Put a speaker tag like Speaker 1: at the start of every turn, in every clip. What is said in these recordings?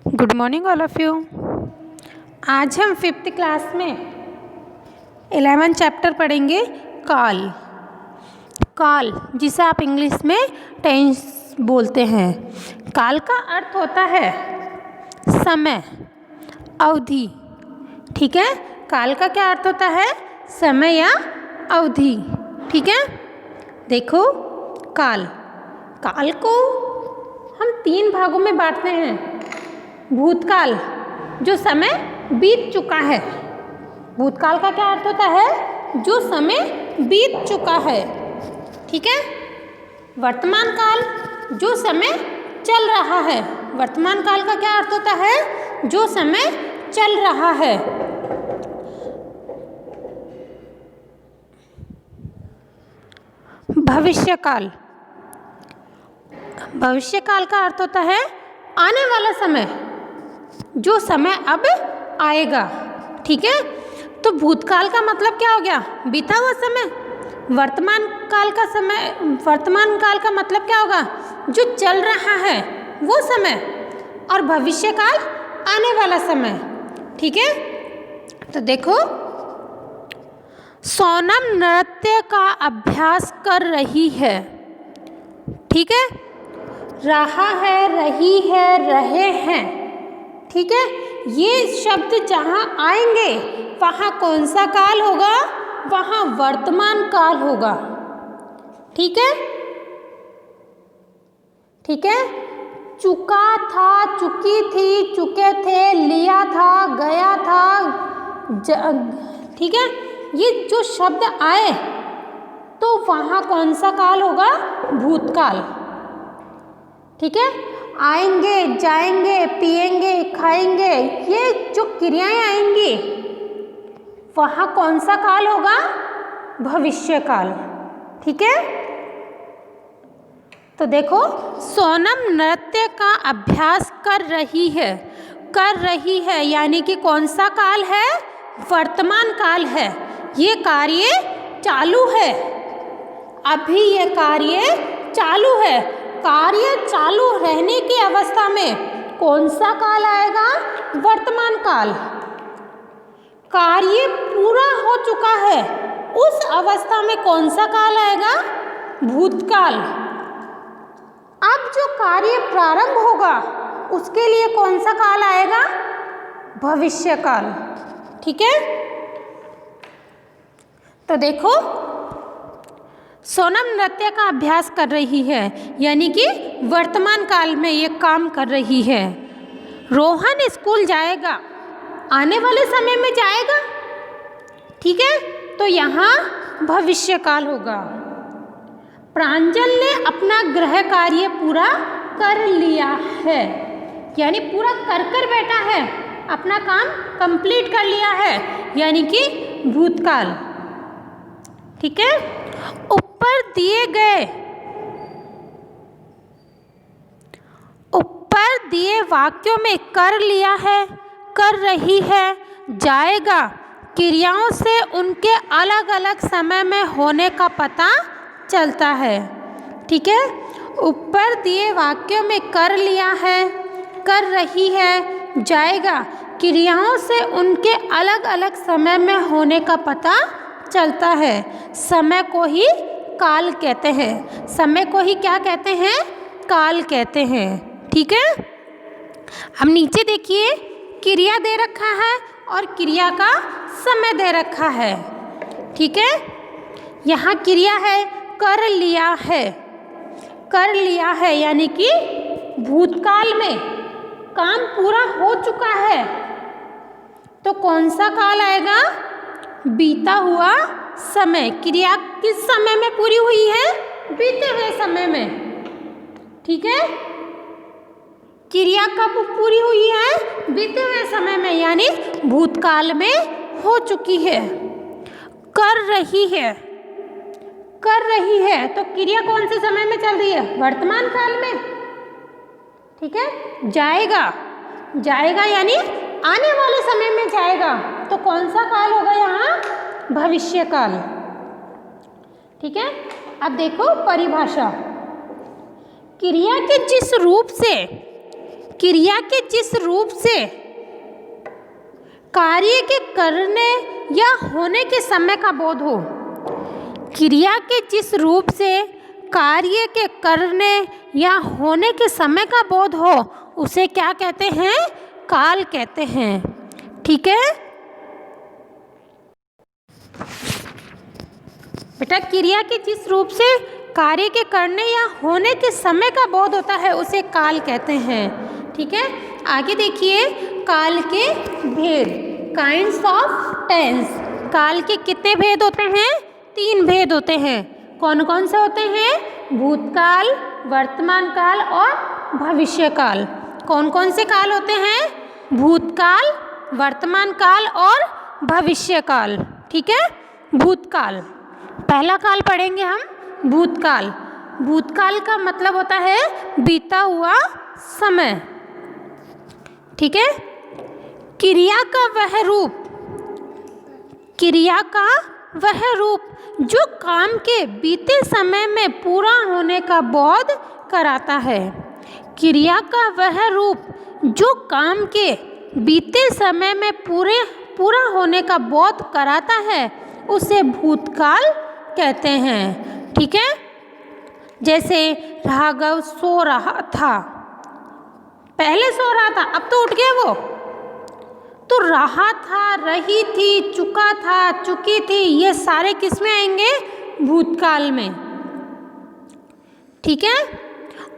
Speaker 1: Good morning all of you. आज हम 5th class में 11 चैप्टर पढ़ेंगे काल। काल जिसे आप इंग्लिश में टेंस बोलते हैं। काल का अर्थ होता है समय, अवधि। ठीक है, काल का क्या अर्थ होता है? समय या अवधि। ठीक है, देखो काल। काल को हम 3 भागों में बांटते हैं। भूतकाल, जो समय बीत चुका है। भूतकाल का क्या अर्थ होता है? जो समय बीत चुका है। ठीक है। वर्तमान काल, जो समय चल रहा है। वर्तमान काल का क्या अर्थ होता है? जो समय चल रहा है। भविष्यकाल, भविष्यकाल का अर्थ होता है आने वाला समय, जो समय अब आएगा। ठीक है, तो भूतकाल का मतलब क्या हो गया? बीता हुआ समय। वर्तमान काल का समय, वर्तमान काल का मतलब क्या होगा? जो चल रहा है वो समय। और भविष्यकाल आने वाला समय। ठीक है, तो देखो सोनम नृत्य का अभ्यास कर रही है। ठीक है, रहा है, रही है, रहे हैं। ठीक है, ये शब्द जहाँ आएंगे वहाँ कौन सा काल होगा? वहाँ वर्तमान काल होगा। ठीक है, ठीक है। चुका था, चुकी थी, चुके थे, लिया था, गया था। ठीक है, ये जो शब्द आए तो वहाँ कौन सा काल होगा? भूतकाल। ठीक है, आएंगे, जाएंगे, पिएंगे, खाएंगे, ये जो क्रियाएं आएंगी वहाँ कौन सा काल होगा? भविष्यकाल। ठीक है, तो देखो सोनम नृत्य का अभ्यास कर रही है। कर रही है यानी कि कौन सा काल है? वर्तमान काल है। ये कार्य चालू है, अभी ये कार्य चालू है। कार्य चालू रहने की अवस्था में कौन सा काल आएगा? वर्तमान काल। कार्य पूरा हो चुका है, उस अवस्था में कौन सा काल आएगा? भूतकाल। अब जो कार्य प्रारंभ होगा उसके लिए कौन सा काल आएगा? भविष्यकाल। ठीक है, तो देखो सोनम नृत्य का अभ्यास कर रही है यानी कि वर्तमान काल में ये काम कर रही है। रोहन स्कूल जाएगा, आने वाले समय में जाएगा। ठीक है, तो यहाँ भविष्यकाल होगा। प्रांजल ने अपना गृह कार्य पूरा कर लिया है, यानी पूरा कर बैठा है, अपना काम कंप्लीट कर लिया है, यानी कि भूतकाल। ठीक है, ऊपर दिए वाक्यों में कर लिया है, कर रही है, जाएगा क्रियाओं से उनके अलग अलग समय में होने का पता चलता है। ठीक है, ऊपर दिए वाक्यों में कर लिया है, कर रही है, जाएगा क्रियाओं से उनके अलग अलग समय में होने का पता चलता है। समय को ही काल कहते हैं। समय को ही क्या कहते हैं? काल कहते हैं। ठीक है, अब नीचे देखिए क्रिया दे रखा है और क्रिया का समय दे रखा है। ठीक है, यहाँ क्रिया है कर लिया है। कर लिया है यानी कि भूतकाल में काम पूरा हो चुका है, तो कौन सा काल आएगा? बीता हुआ समय। क्रिया किस समय में पूरी हुई है? बीते हुए समय में। ठीक है, क्रिया कब पूरी हुई है? बीते हुए समय में, यानी भूतकाल में हो चुकी है। कर रही है, कर रही है, तो क्रिया कौन से समय में चल रही है? वर्तमान काल में। ठीक है, जाएगा, जाएगा यानी आने वाले समय में जाएगा, तो कौन सा काल होगा यहाँ? भविष्यकाल। ठीक है, अब देखो परिभाषा। क्रिया के जिस रूप से क्रिया के जिस रूप से कार्य के करने या होने के समय का बोध हो, क्रिया के जिस रूप से कार्य के करने या होने के समय का बोध हो, उसे क्या कहते हैं? काल कहते हैं। ठीक है बेटा, क्रिया के जिस रूप से कार्य के करने या होने के समय का बोध होता है उसे काल कहते हैं। ठीक है, आगे देखिए, काल के भेद, काइंड्स ऑफ टेंस। काल के कितने भेद होते हैं? 3 भेद होते हैं। कौन कौन से होते हैं? भूतकाल, वर्तमान काल और भविष्य काल। कौन कौन से काल होते हैं? भूतकाल, वर्तमान काल और भविष्य काल। ठीक है, भूतकाल, पहला काल पढ़ेंगे हम, भूतकाल। भूतकाल का मतलब होता है बीता हुआ समय। ठीक है, क्रिया का वह रूप, क्रिया का वह रूप जो काम के बीते समय में पूरा होने का बोध कराता है। क्रिया का वह रूप जो काम के बीते समय में पूरा होने का बोध कराता है उसे भूतकाल कहते हैं। ठीक है, जैसे राघव सो रहा था, पहले सो रहा था, अब तो उठ गया वो, तो रहा था, रही थी, चुका था, चुकी थी, ये सारे किस में आएंगे? भूतकाल में। ठीक है,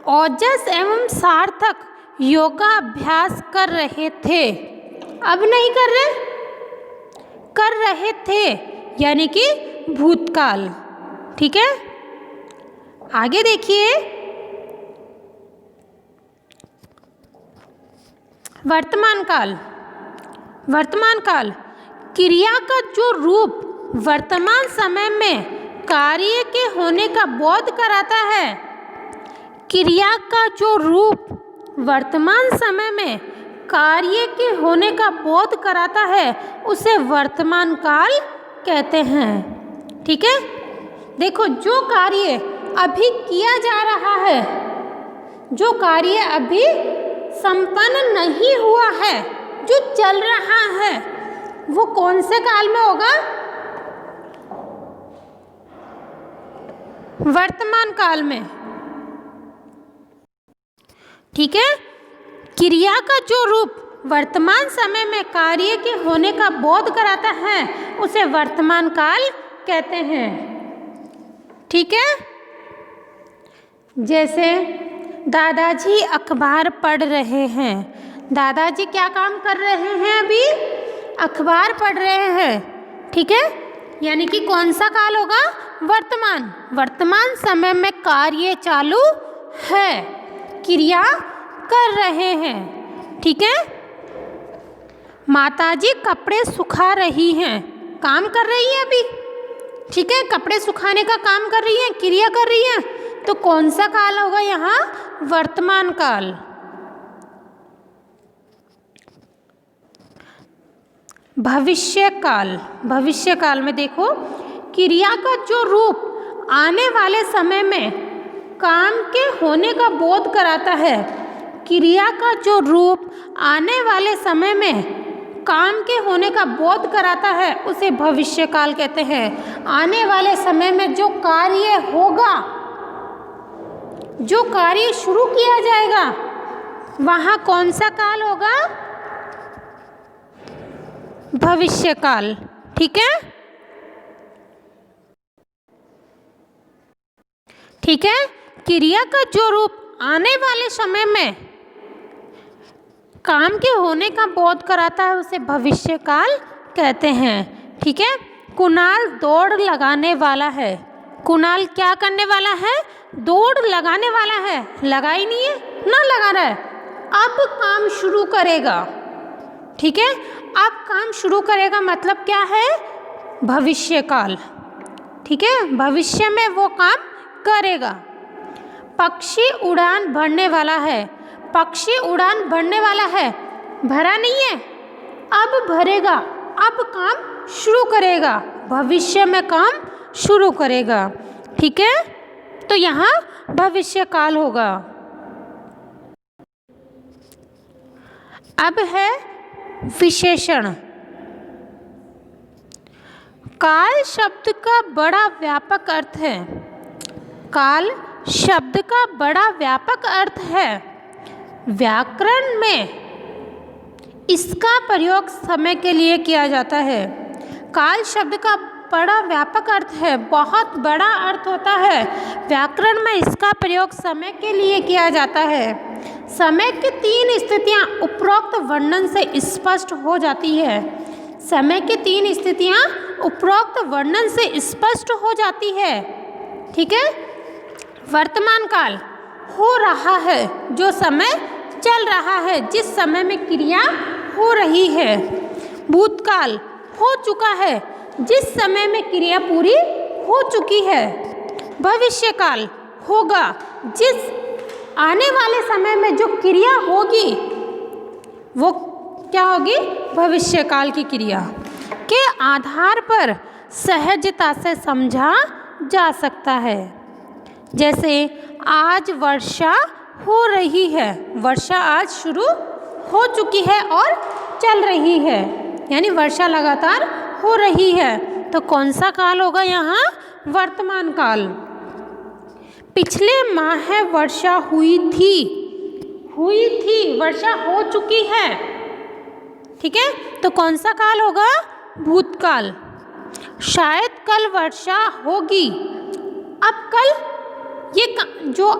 Speaker 1: ओजस एवं सार्थक योगाभ्यास कर रहे थे, अब नहीं कर रहे, कर रहे थे, यानी कि भूतकाल। ठीक है, आगे देखिए, वर्तमान काल। वर्तमान काल, क्रिया का जो रूप वर्तमान समय में कार्य के होने का बोध कराता है, क्रिया का जो रूप वर्तमान समय में कार्य के होने का बोध कराता है उसे वर्तमान काल कहते हैं। ठीक है, देखो, जो कार्य अभी किया जा रहा है, जो कार्य अभी संपन्न नहीं हुआ है, जो चल रहा है, वो कौन से काल में होगा? वर्तमान काल में। ठीक है, क्रिया का जो रूप वर्तमान समय में कार्य के होने का बोध कराता है उसे वर्तमान काल कहते हैं। ठीक है, जैसे दादाजी अखबार पढ़ रहे हैं, दादाजी क्या काम कर रहे हैं? अभी अखबार पढ़ रहे हैं। ठीक है, यानी कि कौन सा काल होगा? वर्तमान। वर्तमान समय में कार्य चालू है, क्रिया कर रहे हैं। ठीक है, माताजी कपड़े सुखा रही हैं, काम कर रही है अभी। ठीक है, कपड़े सुखाने का काम कर रही है, क्रिया कर रही है, तो कौन सा काल होगा यहाँ? वर्तमान काल। भविष्य काल। भविष्य काल में देखो, क्रिया का जो रूप आने वाले समय में काम के होने का बोध कराता है, क्रिया का जो रूप आने वाले समय में काम के होने का बोध कराता है उसे भविष्य काल कहते हैं। आने वाले समय में जो कार्य होगा, जो कार्य शुरू किया जाएगा, वहाँ कौन सा काल होगा? भविष्य काल। ठीक है, ठीक है, क्रिया का जो रूप आने वाले समय में काम के होने का बोध कराता है उसे भविष्य काल कहते हैं। ठीक है, कुणाल दौड़ लगाने वाला है, कुणाल क्या करने वाला है? दौड़ लगाने वाला है, लगा ही नहीं है ना, लगा रहा है, अब काम शुरू करेगा। ठीक है, अब काम शुरू करेगा मतलब क्या है? भविष्य काल। ठीक है, भविष्य में वो काम करेगा। पक्षी उड़ान भरने वाला है, पक्षी उड़ान भरने वाला है, भरा नहीं है, अब भरेगा, अब काम शुरू करेगा, भविष्य में काम शुरू करेगा। ठीक है, तो यहाँ भविष्य काल होगा। अब है विशेषण। काल शब्द का बड़ा व्यापक अर्थ है। काल शब्द का बड़ा व्यापक अर्थ है। व्याकरण में इसका प्रयोग समय के लिए किया जाता है। काल शब्द का बड़ा व्यापक अर्थ है, बहुत बड़ा अर्थ होता है। व्याकरण में इसका प्रयोग समय के लिए किया जाता है। समय की 3 स्थितियाँ उपरोक्त वर्णन से स्पष्ट हो जाती है। समय की 3 स्थितियाँ उपरोक्त वर्णन से स्पष्ट हो जाती है। ठीक है। वर्तमान काल, हो रहा है, जो समय चल रहा है, जिस समय में क्रिया हो रही है। भूतकाल, हो चुका है, जिस समय में क्रिया पूरी हो चुकी है। भविष्यकाल, होगा, जिस आने वाले समय में जो क्रिया होगी वो क्या होगी? भविष्यकाल की क्रिया के आधार पर सहजता से समझा जा सकता है। जैसे आज वर्षा हो रही है, वर्षा आज शुरू हो चुकी है और चल रही है, यानी वर्षा लगातार हो रही है। तो कौन सा काल होगा यहाँ? वर्तमान काल। पिछले माह वर्षा हुई थी, वर्षा हो चुकी है। ठीक है, तो कौन सा काल होगा? भूतकाल। शायद कल वर्षा होगी। अब कल ये जो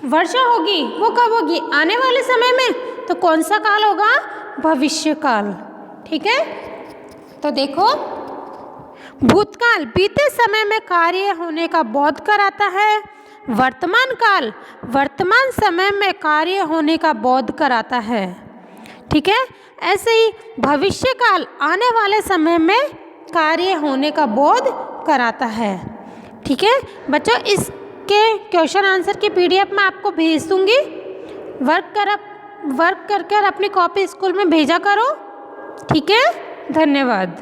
Speaker 1: वर्षा होगी वो कब होगी? आने वाले समय में। तो कौन सा काल होगा? भविष्यकाल। ठीक है, तो देखो, भूतकाल बीते समय में कार्य होने का बोध कराता है। वर्तमान काल वर्तमान समय में कार्य होने का बोध कराता है। ठीक है, ऐसे ही भविष्यकाल आने वाले समय में कार्य होने का बोध कराता है। ठीक है बच्चों, इसके क्वेश्चन आंसर की PDF मैं आपको भेज दूंगी। वर्क करके अपनी कॉपी स्कूल में भेजा करो। ठीक है, धन्यवाद।